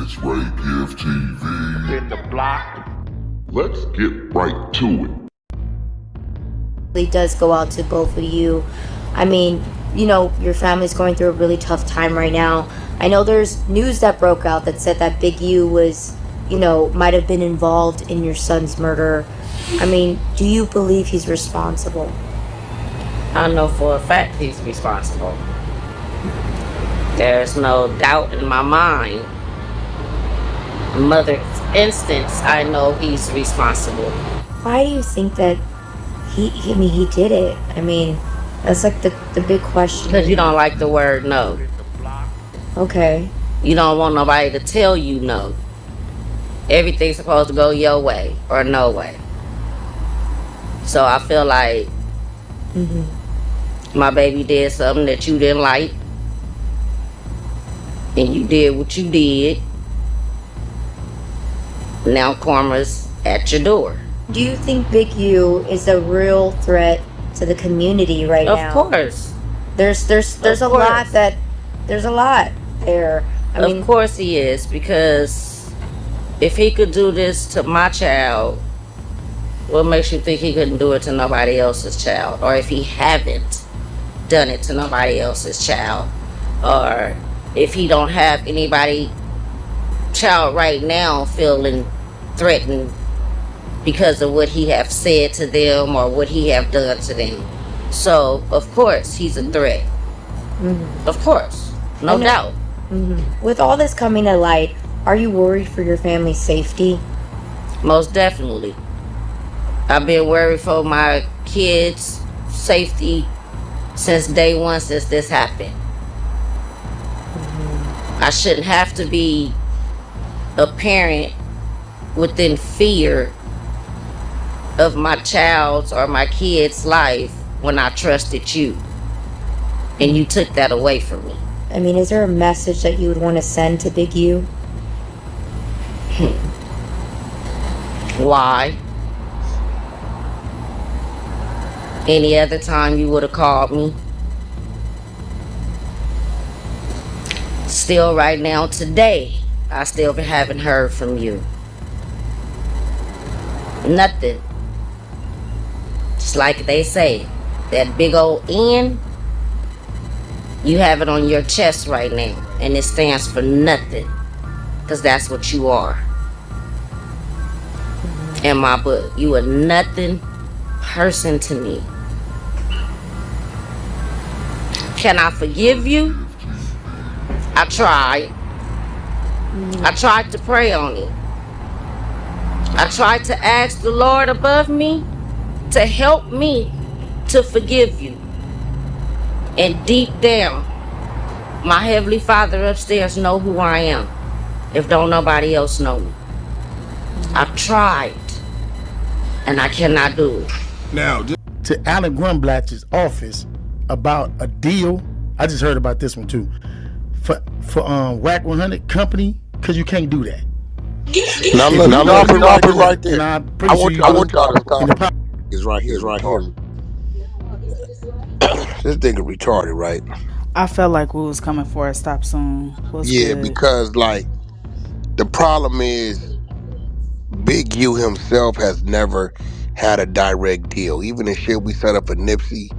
It's Ray Give TV. In the block. Let's get right to it. It does go out to both of you. I mean, you know, your family's going through a really tough time right now. I know there's news that broke out that said that Big U was, you know, might have been involved in your son's murder. I mean, do you believe he's responsible? I know for a fact he's responsible. There's no doubt in my mind. Mother's instance, I know he's responsible. Why do you think that he did it? I mean, that's like the big question. Because you don't like the word no. Okay. You don't want nobody to tell you no. Everything's supposed to go your way or no way. So I feel like my baby did something that you didn't like. And you did what you did. Now karma's at your door. Do you think Big U is a real threat to the community right now? Of course. There's a lot there. I mean, of course he is, because if he could do this to my child, what makes you think he couldn't do it to nobody else's child? Or if he haven't done it to nobody else's child, or if he don't have anybody child right now feeling threatened because of what he have said to them or what he have done to them. So of course he's a threat. Of course, no doubt. With all this coming to light, are you worried for your family's safety? Most definitely. I've been worried for my kids' safety since day one, since this happened. I shouldn't have to be a parent within fear of my child's or my kid's life when I trusted you. And you took that away from me. I mean, is there a message that you would want to send to Big U? Why? Any other time you would have called me. Still right now, today, I still haven't heard from you. Nothing. Just like they say, that big old N, you have it on your chest right now, and it stands for nothing, because that's what you are. In my book, you a nothing person to me. Can I forgive you? I tried. I tried to pray on it. I tried to ask the Lord above me to help me to forgive you. And deep down, my Heavenly Father upstairs know who I am, if don't nobody else know me. I've tried, and I cannot do it. Now, to Alan Grunblatt's office about a deal, I just heard about this one too, for Wack 100 company, because you can't do that. Now look right there. And I want y'all to stop. It's right here. This nigga retarded, right? I felt like we was coming for a stop soon. Because like the problem is Big U himself has never had a direct deal. Even the shit we set up for Nipsey,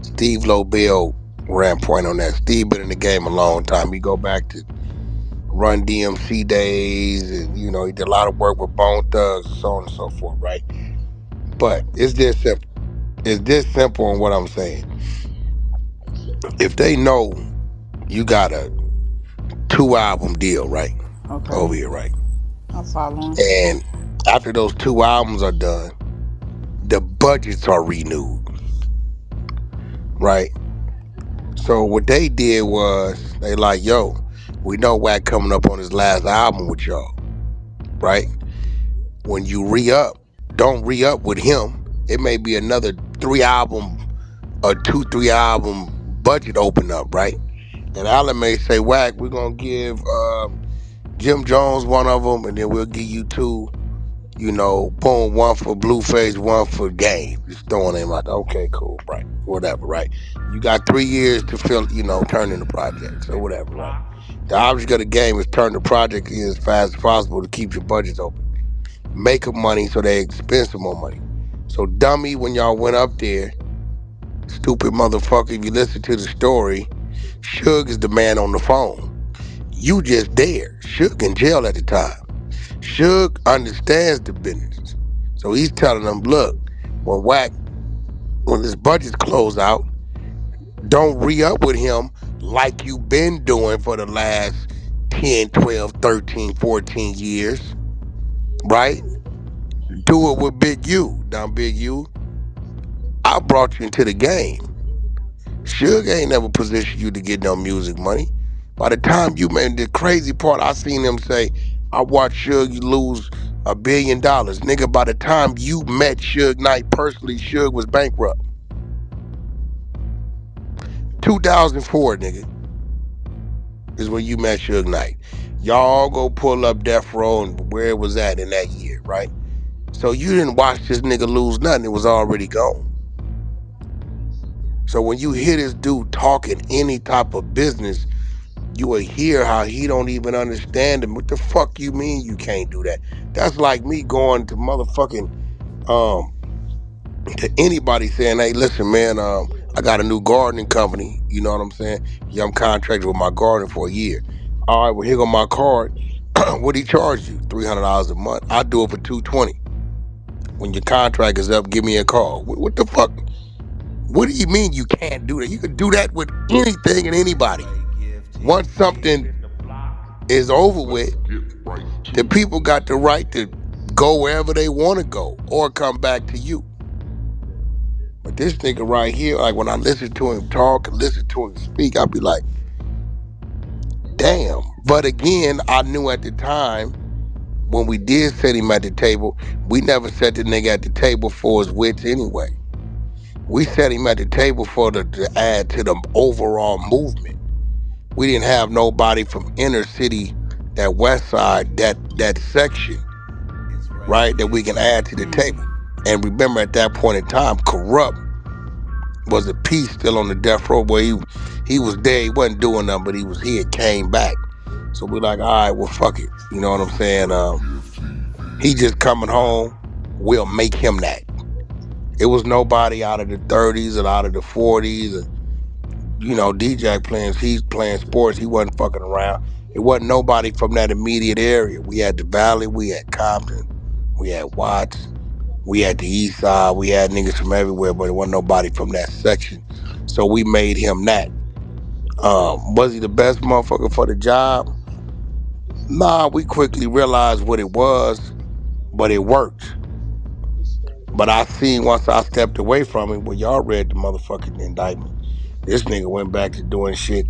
Steve Lobel ran point on that. Steve been in the game a long time. We go back to Run DMC days, and you know he did a lot of work with Bone Thugs and so on and so forth, right? But it's this simple. It's this simple on what I'm saying. If they know you got a 2-album deal, right? Okay. Over here, right? I'm following. And after those 2 albums are done, the budgets are renewed, right? So what they did was they like, yo, we know Wack coming up on his last album with y'all, right? When you re-up, don't re-up with him. It may be another 3-album or 3-album budget open up, right? And Alan may say, Wack, we're gonna give Jim Jones one of them, and then we'll give you 2, you know, boom, 1 for Blueface, 1 for Game. Just throwing him out there. Okay, cool, right? Whatever, right? You got 3 years to fill, you know, turn in the projects or whatever, right? The object of the game is turn the project in as fast as possible to keep your budgets open. Make them money so they spend some more money. So dummy, when y'all went up there, stupid motherfucker, if you listen to the story, Suge is the man on the phone. You just there. Suge in jail at the time. Suge understands the business. So he's telling them, look, when his budgets close out, don't re-up with him like you've been doing for the last 10, 12, 13, 14 years. Right? Do it with Big U. Now, Big U, I brought you into the game. Suge ain't never positioned you to get no music money. By the time you made the crazy part, I seen him say, I watched Suge lose $1 billion. Nigga, by the time you met Suge Knight personally, Suge was bankrupt. 2004, nigga, is when you met Suge Knight. Y'all go pull up Death Row and where it was at in that year, right? So you didn't watch this nigga lose nothing. It was already gone. So when you hear this dude talking any type of business, you will hear how he don't even understand him. What the fuck you mean you can't do that? That's like me going to motherfucking to anybody saying, hey, listen, man, I got a new gardening company. You know what I'm saying? Yeah, I'm contracted with my garden for a year. All right, well, here go my card. What he charge you? $300 a month. I do it for $220. When your contract is up, give me a call. What the fuck? What do you mean you can't do that? You can do that with anything and anybody. Once something is over with, the people got the right to go wherever they want to go or come back to you. But this nigga right here, like when I listen to him talk and listen to him speak, I'll be like, damn. But again, I knew at the time when we did set him at the table, we never set the nigga at the table for his wits anyway. We set him at the table for to add to the overall movement. We didn't have nobody from inner city, that west side, that section, right, that we can add to the table. And remember at that point in time, Corrupt was a piece still on the death row where he was there, he wasn't doing nothing, but he had came back. So we're like, all right, well, fuck it. You know what I'm saying? He just coming home, we'll make him that. It was nobody out of the 30s and out of the 40s. And, you know, DJ he's playing sports. He wasn't fucking around. It wasn't nobody from that immediate area. We had the Valley. We had Compton. We had Watts. We had the East Side. We had niggas from everywhere, but it wasn't nobody from that section. So we made him that. Was he the best motherfucker for the job? Nah, we quickly realized what it was, but it worked. But I seen once I stepped away from it, when y'all read the motherfucking indictment, this nigga went back to doing shit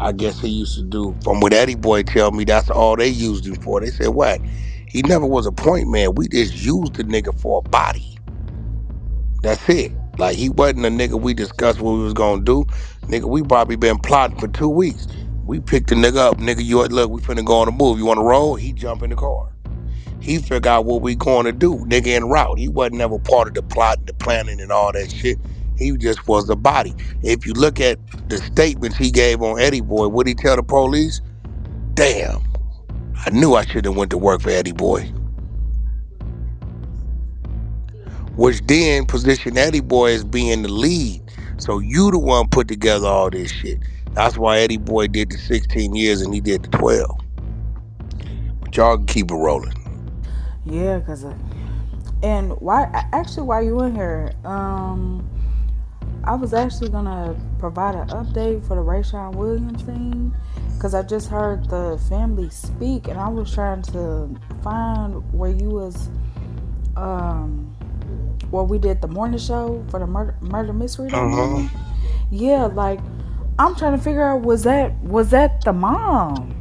I guess he used to do. From what Eddie Boy tell me, that's all they used him for. They said, what? He never was a point man. We just used the nigga for a body. That's it. Like, he wasn't a nigga we discussed what we was gonna do. Nigga, we probably been plotting for 2 weeks. We picked the nigga up. Nigga, look, we finna go on the move. You wanna roll? He jump in the car. He figured out what we going to do. Nigga en route. He wasn't never part of the plot, the planning, and all that shit. He just was a body. If you look at the statements he gave on Eddie Boy, what'd he tell the police? Damn, I knew I should have went to work for Eddie Boy. Which then positioned Eddie Boy as being the lead. So you the one put together all this shit. That's why Eddie Boy did the 16 years and he did the 12. But y'all can keep it rolling. Yeah, cause and while you in here, I was actually gonna provide an update for the Rayshawn Williams thing, cause I just heard the family speak, and I was trying to find where you was, where we did the morning show for the murder mystery that morning. Yeah, like I'm trying to figure out was that the mom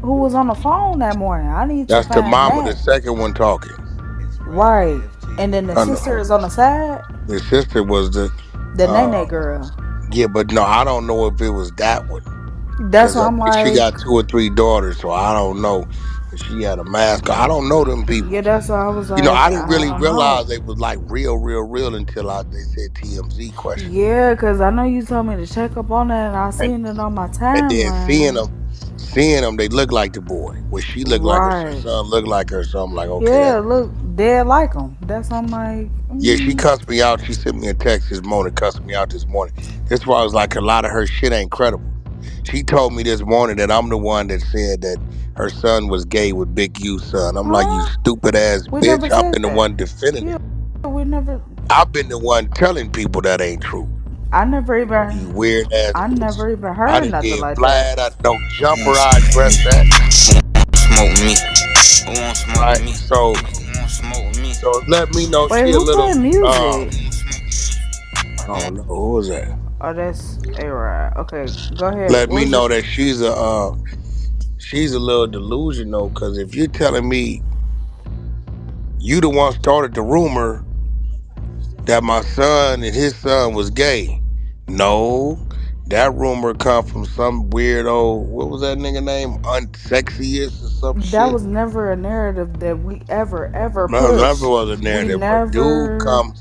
who was on the phone that morning? I need to find That's the mama, that. the second one talking. Right. And then the sister is on the side? The sister was the Nene girl. Yeah, but no, I don't know if it was that one. That's why I'm like, she got 2 or 3 daughters, so I don't know if she had a mask. I don't know them people. Yeah, that's why I was like, you know, I didn't really realize they was like real until they said TMZ question. Yeah, because I know you told me to check up on that, and I seen it on my timeline. And then seeing them, they look like the boy. When she look like her Right. son look like her, so I'm like, okay, Yeah, that's look, dead like him. That's I'm like, yeah. She cussed me out. She sent me a text this morning, cussing me out this morning. That's why I was like, a lot of her shit ain't credible. She told me this morning that I'm the one that said that her son was gay with Big U's son. I'm like, you huh? stupid ass We never bitch. I've said been the that. one defending Yeah, it. we never. I've been the one telling people that ain't true. I never even. You weird ass I bitch. never even I heard done nothing did like that. Vlad. I know Who Jumper. won't I addressed that. smoke me? Who won't smoke Right. me? So Who won't smoke me? let me know Wait, she a who little playing music? I don't know who was that. Oh, that's A-Rod. Okay, go ahead. Let What me was know this? that she's a little delusional, because if you're telling me you the one started the rumor that my son and his son was gay. No, that rumor come from some weirdo. What was that nigga name? Unsexiest or some That shit. was never a narrative that we ever No, never pushed. was a We narrative. But dude never. come.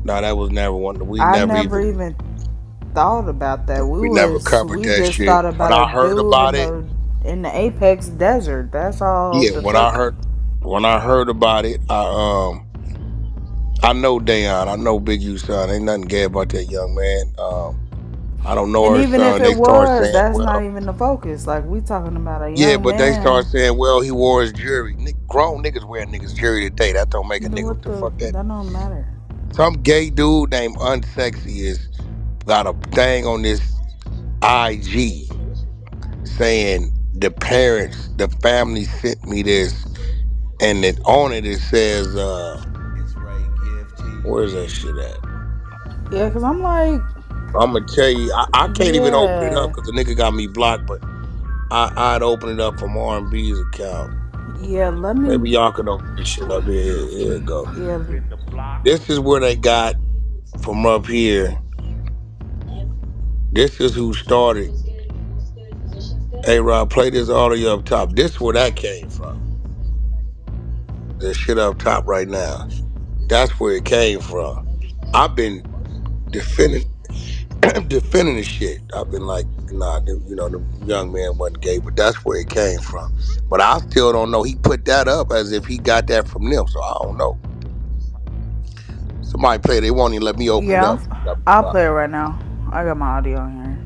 No, that was never one. I never even thought about that. We never covered We that just shit. thought When about a I heard dude about it, in the Apex Desert. That's all yeah. the fuck. When I heard about it, I know Dayon. I know Big U son. Ain't nothing gay about that young man. I don't know And her even if son. it They start was, saying, that's not well, even the focus. Like we talking about a yeah, young but they start man. saying, well, he wore his jewelry. Grown niggas wear niggas jewelry today. That don't make a nigga what What the the? fuck that. That don't matter. Some gay dude named Unsexy is got a thing on this IG saying the family sent me this, and it on it says, where's that shit at? Yeah, cause I'm like, I'm gonna tell you, I can't even open it up yeah, because the nigga got me blocked, but I'd open it up from R&B's account. yeah. Let me, Maybe y'all can open this shit up here. Here it go. yeah, This is where they got from up here. This is who started. Hey Rob, play this audio up top. This is where that came from. This shit up top right now. That's where it came from. I've been defending defending the shit. I've been like, nah, the young man wasn't gay, but that's where it came from. But I still don't know. He put that up as if he got that from them, so I don't know. Somebody play it. They won't even let me open it yeah. up. Got me I'll blocked. play it right now. I got my audio in here,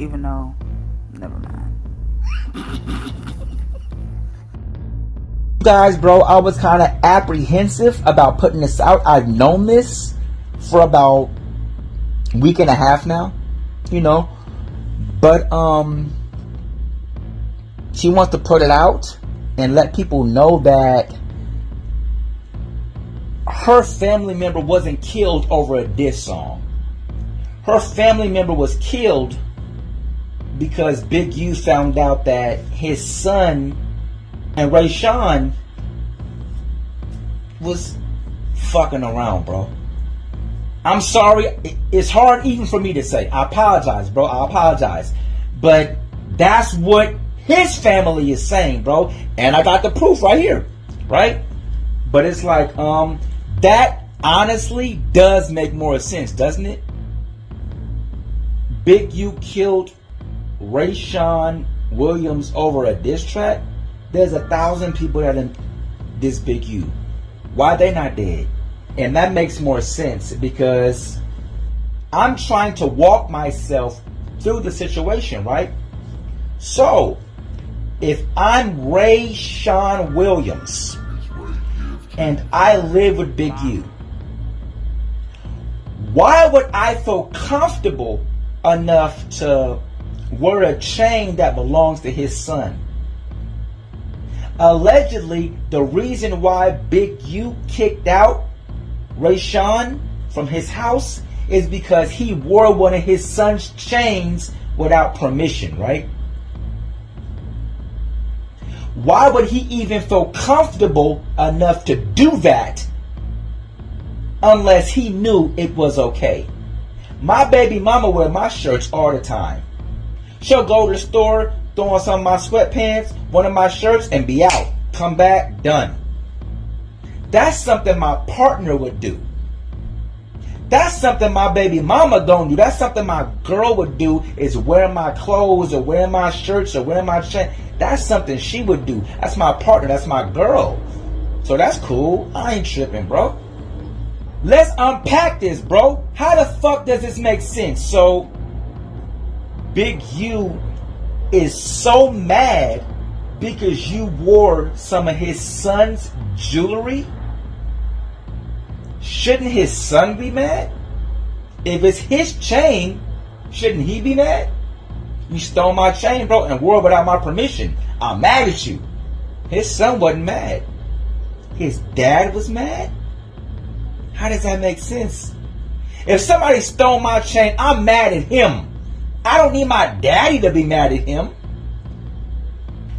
even though, never mind. Guys, bro, I was kind of apprehensive about putting this out. I've known this for about a week and a half now, but she wants to put it out and let people know that her family member wasn't killed over a diss song. Her family member was killed because Big U found out that his son and Rayshawn was fucking around, bro. I'm sorry. It's hard even for me to say. I apologize, bro. I apologize. But that's what his family is saying, bro. And I got the proof right here, right? But it's like, that honestly does make more sense, doesn't it? Big U killed Rayshawn Williams over a diss track. There's 1,000 people that are this Big U. Why they not dead? And that makes more sense because I'm trying to walk myself through the situation, right? So, if I'm Rayshawn Williams and I live with Big U, why would I feel comfortable enough to wear a chain that belongs to his son? Allegedly, the reason why Big U kicked out Rayshawn from his house is because he wore one of his son's chains without permission, right? Why would he even feel comfortable enough to do that unless he knew it was okay? My baby mama wear my shirts all the time. She'll go to the store, throw on some of my sweatpants, one of my shirts, and be out. Come back, done. That's something my partner would do. That's something my baby mama don't do. That's something my girl would do, is wear my clothes or wear my shirts or wear my chain. That's something she would do. That's my partner. That's my girl. So that's cool. I ain't tripping, bro. Let's unpack this, bro. How the fuck does this make sense? So, Big U is so mad because you wore some of his son's jewelry? Shouldn't his son be mad? If it's his chain, shouldn't he be mad? You stole my chain, bro, and wore it without my permission. I'm mad at you. His son wasn't mad. His dad was mad? How does that make sense? If somebody stole my chain, I'm mad at him. I don't need my daddy to be mad at him.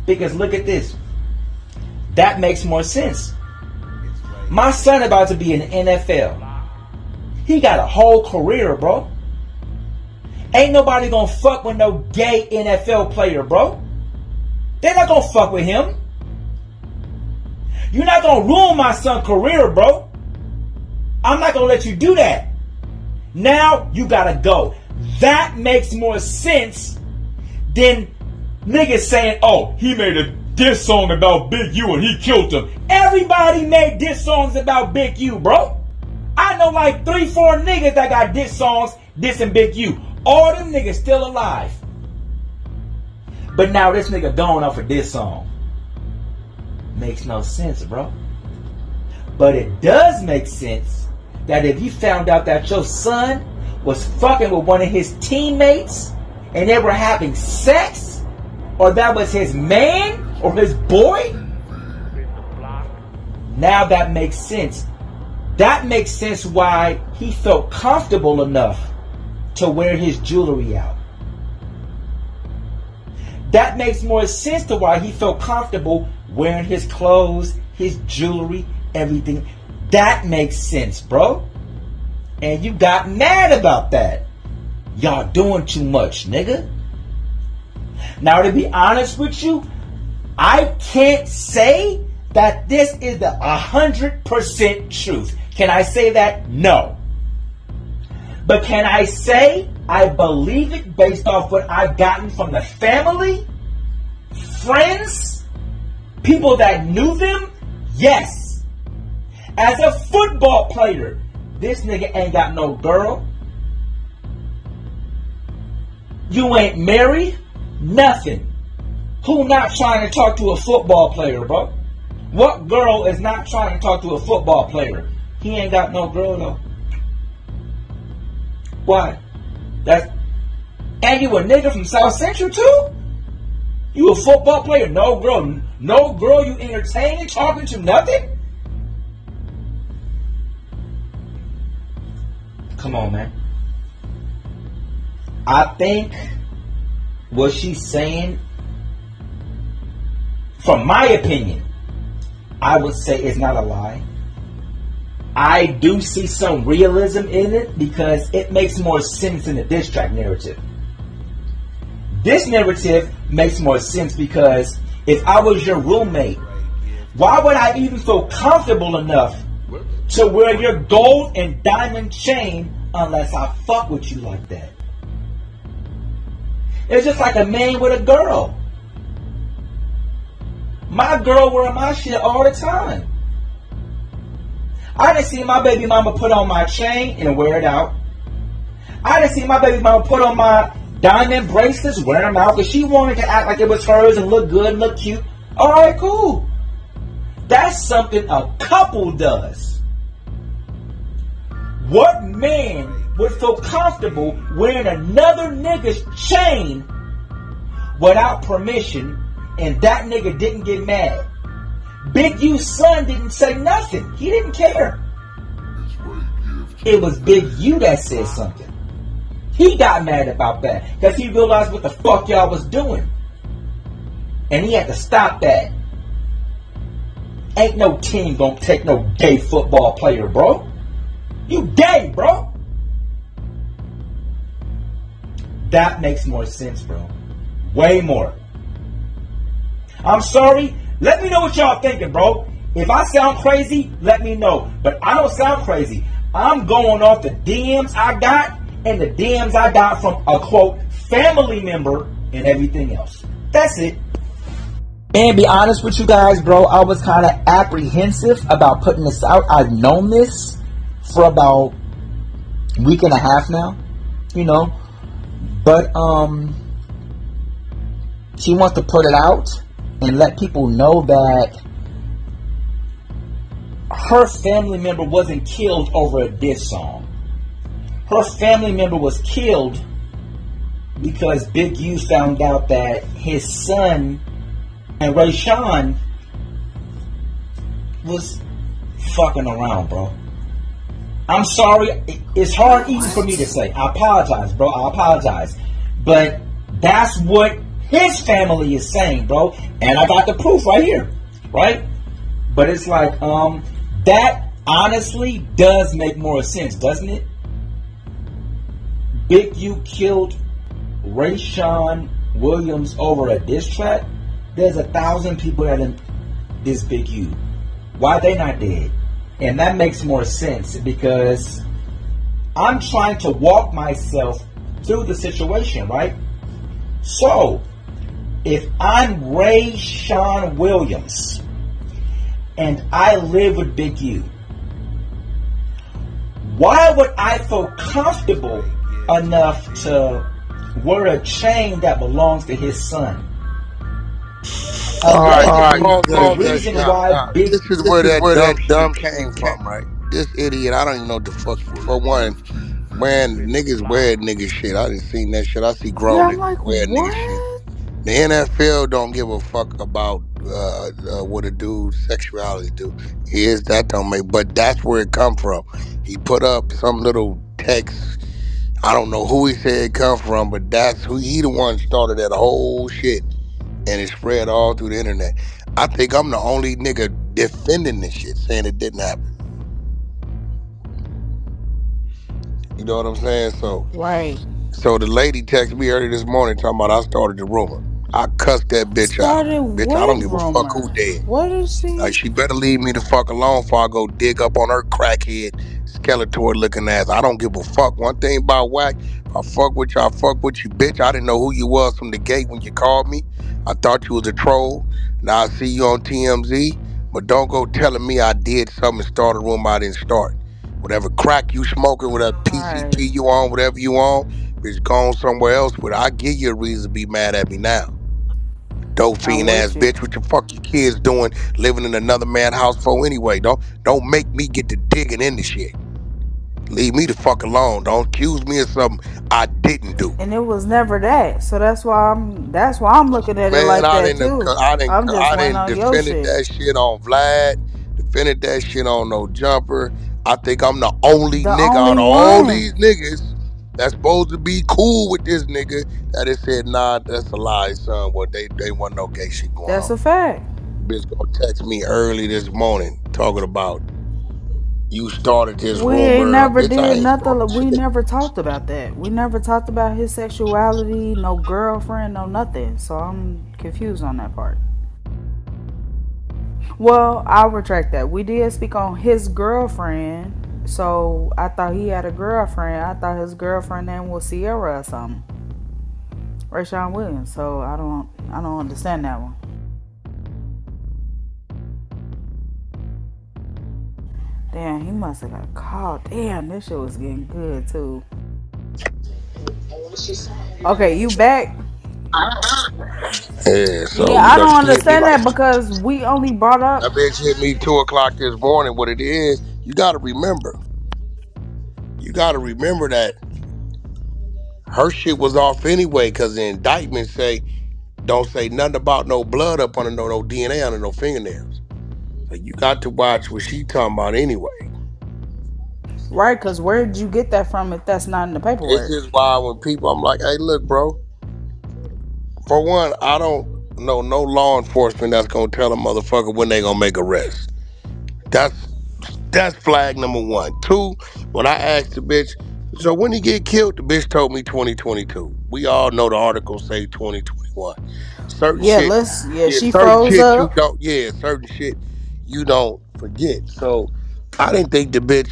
Because look at this. That makes more sense. My son about to be in the NFL. He got a whole career, bro. Ain't nobody gonna fuck with no gay NFL player, bro. They're not gonna fuck with him. You're not gonna ruin my son's career, bro. I'm not gonna let you do that. Now you gotta go. That makes more sense than niggas saying, oh, he made a diss song about Big U and he killed him. Everybody made diss songs about Big U, bro. I know like 3-4 niggas that got diss songs dissing Big U. All them niggas still alive. But now this nigga going off a diss song. Makes no sense, bro. But it does make sense that if you found out that your son was fucking with one of his teammates and they were having sex, or that was his man or his boy, now that makes sense. That makes sense why he felt comfortable enough to wear his jewelry out. That makes more sense to why he felt comfortable wearing his clothes, his jewelry, everything. That makes sense, bro. And you got mad about that. Y'all doing too much, nigga. Now, to be honest with you, I can't say that this is the 100% truth. Can I say that? No. But can I say I believe it based off what I've gotten from the family, friends, people that knew them? Yes. As a football player, this nigga ain't got no girl. You ain't married. Nothing. Who not trying to talk to a football player, bro? What girl is not trying to talk to a football player? He ain't got no girl though. Why? And you a nigga from South Central too? You a football player? No girl. No girl you entertaining, talking to, nothing? Come on, man. I think what she's saying, from my opinion, I would say it's not a lie. I do see some realism in it because it makes more sense in the diss track narrative. This narrative makes more sense because if I was your roommate, why would I even feel comfortable enough to wear your gold and diamond chain unless I fuck with you like that? It's just like a man with a girl. My girl wear my shit all the time. I done see my baby mama put on my chain and wear it out. I done see my baby mama put on my diamond bracelets, wear them out, because she wanted to act like it was hers and look good and look cute. Alright, cool. That's something a couple does. What man would feel comfortable wearing another nigga's chain without permission and that nigga didn't get mad? Big U's son didn't say nothing. He didn't care. It was Big U that said something. He got mad about that because he realized what the fuck y'all was doing. And he had to stop that. Ain't no team gonna take no gay football player, bro. You gay, bro. That makes more sense, bro. Way more. I'm sorry. Let me know what y'all thinking, bro. If I sound crazy, let me know. But I don't sound crazy. I'm going off the DMs I got and the DMs I got from a, quote, family member and everything else. That's it. And be honest with you guys, bro, I was kind of apprehensive about putting this out. I've known this for about a week and a half now, you know. But she wants to put it out and let people know that her family member wasn't killed over a diss song. Her family member was killed because Big U found out that his son and Rayshawn was fucking around, bro. I'm sorry. It's hard even for me to say. I apologize, bro. I apologize. But that's what his family is saying, bro. And I got the proof right here, right? But it's like, that honestly does make more sense, doesn't it? Big U killed Rayshawn Williams over a diss track. There's 1,000 people that in this Big U. Why they not dead? And that makes more sense because I'm trying to walk myself through the situation, right? So, if I'm Rayshawn Williams and I live with Big U, why would I feel comfortable enough to wear a chain that belongs to his son? All right, The reason why Big this is where that dumb shit came from, right? This idiot, I don't even know what the fuck. For one, wearing niggas wear nigga shit. I didn't see that shit. I see grown Yeah, I'm niggas like, wear nigga shit. what? The NFL don't give a fuck about what a dude's sexuality do. Is that don't make, but that's where it come from. He put up some little text. I don't know who he said it come from, but that's who he the one started that whole shit, and it spread all through the internet. I think I'm the only nigga defending this shit, saying it didn't happen. You know what I'm saying? Right. So the lady texted me early this morning talking about I started the rumor. I cussed that bitch out. Started Bitch, I what don't give a fuck who rumor? dead. What is she? She better leave me the fuck alone before I go dig up on her crackhead, Skeletor looking ass. I don't give a fuck. One thing about Wack, I fuck with you, bitch. I didn't know who you was from the gate when you called me. I thought you was a troll. Now I see you on TMZ. But don't go telling me I did something and start a rumor I didn't start. Whatever crack you smoking, whatever Right. PCP you on, whatever you on, bitch, gone somewhere else with it. I give you a reason to be mad at me now. Dope I'm fiend ass with you. bitch. What your fuck your kids doing living in another man's house for anyway? Don't make me get to digging into shit. Leave me the fuck alone. Don't accuse me of something I didn't do. And it was never that. So that's why I'm looking at it Man, like that too. I'm just I waiting didn't on your defended shit. that shit on Vlad. Defended that shit on no jumper. I think I'm the only The nigga out only of all one. these niggas that's supposed to be cool with this nigga that has said, nah, that's a lie, son. Well, they wasn't no gay shit going That's on. a fact. Bitch gonna text me early this morning talking about you started this We ain't rumor. never Bitch, I did ain't started nothing. We shit. never talked about that. We never talked about his sexuality, no girlfriend, no nothing. So I'm confused on that part. Well, I'll retract that. We did speak on his girlfriend. So I thought he had a girlfriend. I thought his girlfriend name was Sierra or something. Rayshawn Williams. So I don't understand that one. Damn, he must have got a call. Damn, this shit was getting good too. Okay, you back? Yeah, so Yeah, you I know don't she hit me understand like that because we only brought that up. bitch hit me 2 o'clock this morning. What it is, you gotta remember. You gotta remember that her shit was off anyway, cause the indictment say don't say nothing about no blood up under no DNA under no fingernails. So you got to watch what she talking about anyway. Right, because where did you get that from if that's not in the This paperwork? is why when people I'm like, hey look, bro, for one, I don't know no law enforcement that's gonna tell a motherfucker when they gonna make arrests. That's flag number one. Two, when I asked the bitch, so when he get killed, the bitch told me 2022. We all know the articles say 2021. Certain Yeah, shit, she certain froze shit you up. don't, certain shit you don't forget. So I didn't think the bitch,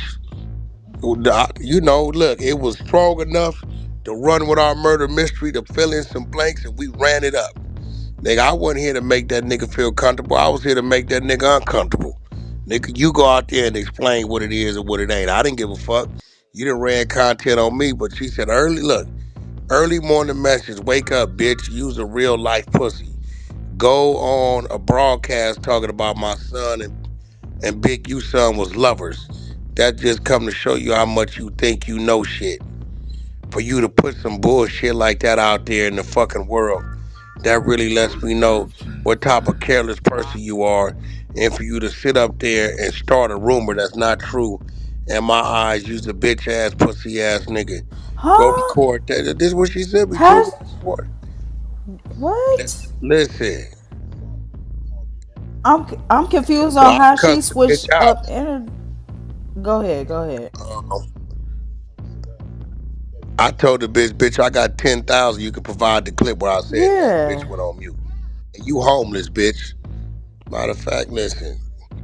look, it was strong enough to run with our murder mystery to fill in some blanks, and we ran it up. Nigga, I wasn't here to make that nigga feel comfortable. I was here to make that nigga uncomfortable. Nigga, you go out there and explain what it is and what it ain't. I didn't give a fuck. You done ran content on me, but she said early morning message, wake up, bitch, use a real life pussy. Go on a broadcast talking about my son and Big U son was lovers. That just come to show you how much you think you know shit. For you to put some bullshit like that out there in the fucking world, that really lets me know what type of careless person you are. And for you to sit up there and start a rumor that's not true, in my eyes, you's a bitch ass, pussy ass nigga. Go Huh? record that. This is what she said. Be cool. Has Go record. what? Listen, I'm confused well, on I how she cussed the bitch switched out. up. Go ahead. Go ahead. Um, I told the bitch, I got 10,000. You can provide the clip where I said that. Bitch Yeah. went on mute. And you homeless, bitch. Matter of fact, listen.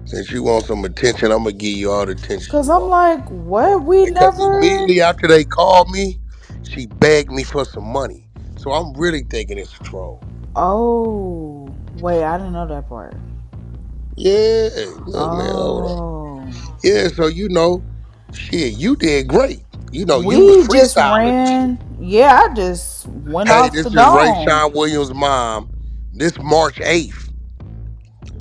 Since you want some attention, I'm gonna give you all the attention Cause you I'm want. like, what? We Because never. immediately after they called me, she begged me for some money. So I'm really thinking it's a troll. Oh, wait, I didn't know that part. Yeah, look, man, hold on. Oh, Yeah, so shit, you did great. You was we just freestyling and shit. ran. Yeah, I just went Hey, off this the is dome. Rayshawn Williams' mom. This March 8th.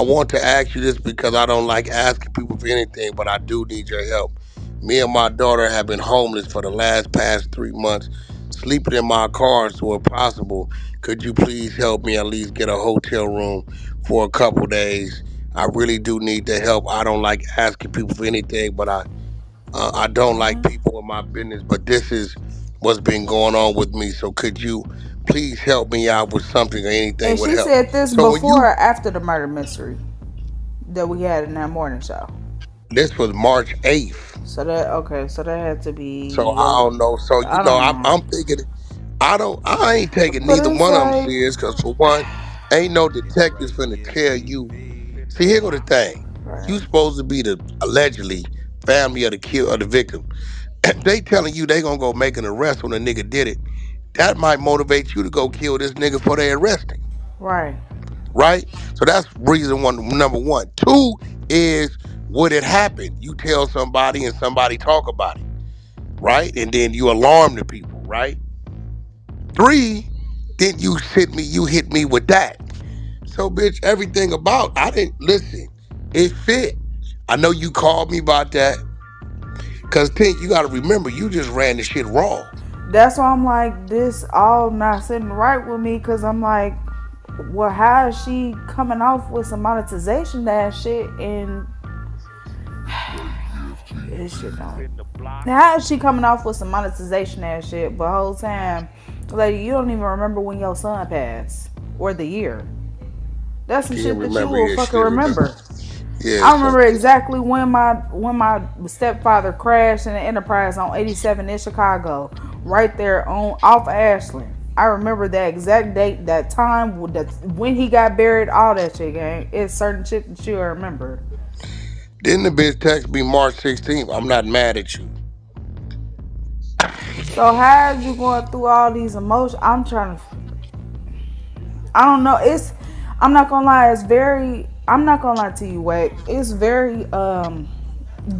I want to ask you this because I don't like asking people for anything, but I do need your help. Me and my daughter have been homeless for the past 3 months, sleeping in my car. So if possible, could you please help me at least get a hotel room for a couple days? I really do need the help. I don't like asking people for anything, but I don't like people in my business. But this is what's been going on with me. So could you please help me out with something or anything And would she help? said this So when before you or after the murder mystery that we had in that morning show. This was March 8th. So that okay, so that had to So be I don't know. So I don't know. I'm thinking I ain't taking But neither it's one of them like serious because for one, ain't no detectives finna tell you. See, here go the thing. You right. supposed to be the allegedly family of the victim. They telling you they gonna go make an arrest when a nigga did it. That might motivate you to go kill this nigga before they arrest him. Right. Right? So that's reason number one. Two is would it happen? You tell somebody and somebody talk about it. Right? And then you alarm the people, right? Three, then you hit me with that. So bitch, everything about I didn't listen. It fit. I know you called me about that. Cause Tink, you gotta remember you just ran the shit wrong. That's why I'm like, this all not sitting right with me because I'm like, well, how is she coming off with some monetization that shit and this shit don't. How is she coming off with some monetization ass shit, but the whole time, like, you don't even remember when your son passed or the year. That's some Can't shit that you remember will your fucking shit, remember. remember. Yeah, I so remember exactly when my stepfather crashed in the Enterprise on 87 in Chicago, right there on off Ashland. I remember that exact date, that time, when he got buried, all that shit, gang. It's certain shit that you remember. then the bitch text me March 16th. I'm not mad at you. So how are you going through all these emotions? I'm trying to. I don't know. I'm not gonna lie. It's very. I'm not gonna lie to you, Wack. It's very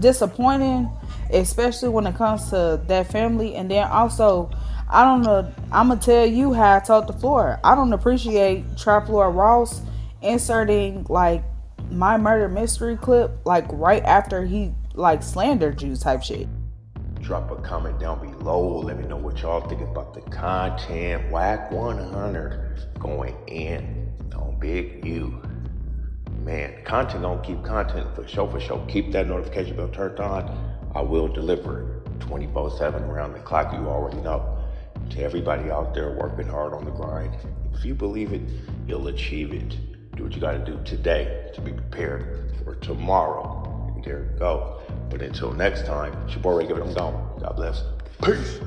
disappointing, especially when it comes to that family. And then also, I don't know. I'm gonna tell you how I told the floor. I don't appreciate Trap Lord Ross inserting like my murder mystery clip like right after he like slandered you type shit. Drop a comment down below. Let me know what y'all think about the content. Wack 100 going in on Big U. Man, content gonna keep content for sure, for sure. Keep that notification bell turned on. I will deliver 24/7 around the clock. You already know. To everybody out there working hard on the grind, if you believe it, you'll achieve it. Do what you gotta do today to be prepared for tomorrow. And there you go. But until next time, it's your boy Rico, I'm gone. God bless. Peace.